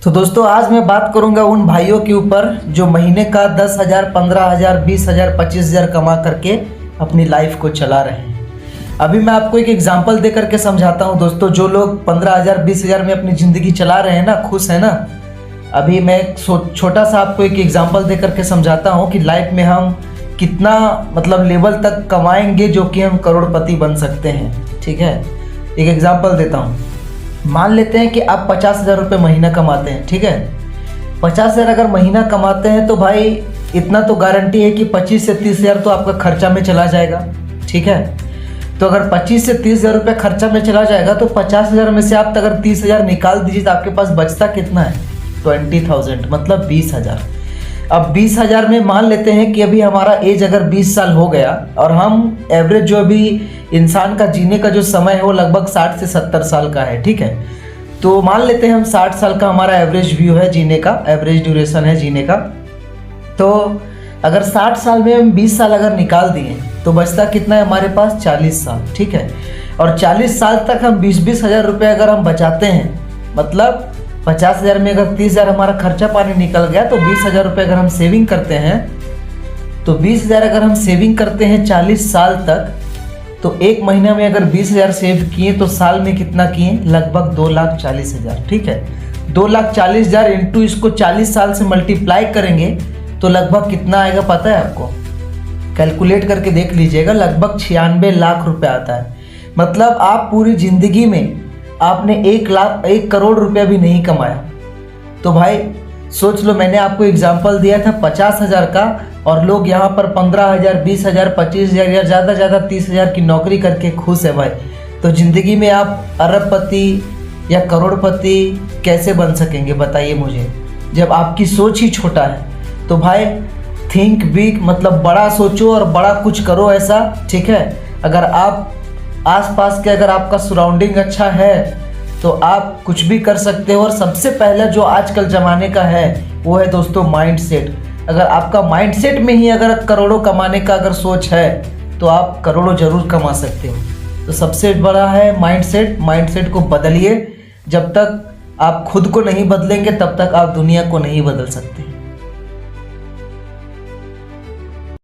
तो दोस्तों आज मैं बात करूंगा उन भाइयों के ऊपर जो महीने का 10,000, 15,000, 20,000, 25,000 कमा करके अपनी लाइफ को चला रहे हैं। अभी मैं आपको एक एग्जांपल दे करके समझाता हूं दोस्तों। जो लोग 15,000, 20,000 में अपनी ज़िंदगी चला रहे हैं ना, खुश है ना। अभी मैं छोटा सा आपको एक एग्जांपल दे करके समझाता हूं कि लाइफ में हम कितना लेवल तक कमाएंगे जो कि हम करोड़पति बन सकते हैं। ठीक है, एक एग्जांपल देता हूँ। मान लेते हैं कि आप 50,000 रुपये महीना कमाते हैं। ठीक है, 50,000 अगर महीना कमाते हैं तो भाई इतना तो गारंटी है कि 25 से 30,000 तो आपका खर्चा में चला जाएगा। ठीक है, तो अगर 25 से 30,000 रुपये खर्चा में चला जाएगा तो 50,000 में से आप अगर 30,000 निकाल दीजिए तो आपके पास बचता कितना है? 20,000, मतलब 20,000। अब 20,000 में मान लेते हैं कि अभी हमारा एज अगर 20 साल हो गया और हम एवरेज जो अभी इंसान का जीने का जो समय है वो लगभग 60 से 70 साल का है। ठीक है, तो मान लेते हैं हम 60 साल का हमारा एवरेज व्यू है जीने का, एवरेज ड्यूरेशन है जीने का। तो अगर 60 साल में हम 20 साल अगर निकाल दिए तो बचता कितना है हमारे पास? 40 साल। ठीक है, और 40 साल तक हम 20-20 हज़ार रुपये अगर हम बचाते हैं, मतलब 50,000 में अगर 30,000 हमारा खर्चा पानी निकल गया तो 20,000 रुपये अगर हम सेविंग करते हैं, तो 20,000 अगर हम सेविंग करते हैं 40 साल तक, तो एक महीना में अगर 20,000 सेव किए तो साल में कितना किए? लगभग 2,40,000। ठीक है, 2,40,000 इंटू इसको 40 साल से मल्टीप्लाई करेंगे तो लगभग कितना आएगा पता है आपको? कैलकुलेट करके देख लीजिएगा, लगभग 96 लाख रुपए आता है। मतलब आप पूरी ज़िंदगी में आपने 1 करोड़ रुपया भी नहीं कमाया। तो भाई सोच लो, मैंने आपको एग्जांपल दिया था 50,000 का और लोग यहाँ पर 15,000, 20,000, 25,000 या ज़्यादा 30,000 की नौकरी करके खुश है भाई। तो ज़िंदगी में आप अरबपति या करोड़पति कैसे बन सकेंगे बताइए मुझे, जब आपकी सोच ही छोटा है। तो भाई थिंक बिग, मतलब बड़ा सोचो और बड़ा कुछ करो ऐसा। ठीक है, अगर आप आसपास के अगर आपका सराउंडिंग अच्छा है तो आप कुछ भी कर सकते हो। और सबसे पहला जो आजकल ज़माने का है वो है दोस्तों माइंडसेट। अगर आपका माइंडसेट में ही अगर करोड़ों कमाने का अगर सोच है तो आप करोड़ों ज़रूर कमा सकते हो। तो सबसे बड़ा है माइंडसेट। माइंडसेट को बदलिए। जब तक आप खुद को नहीं बदलेंगे तब तक आप दुनिया को नहीं बदल सकते।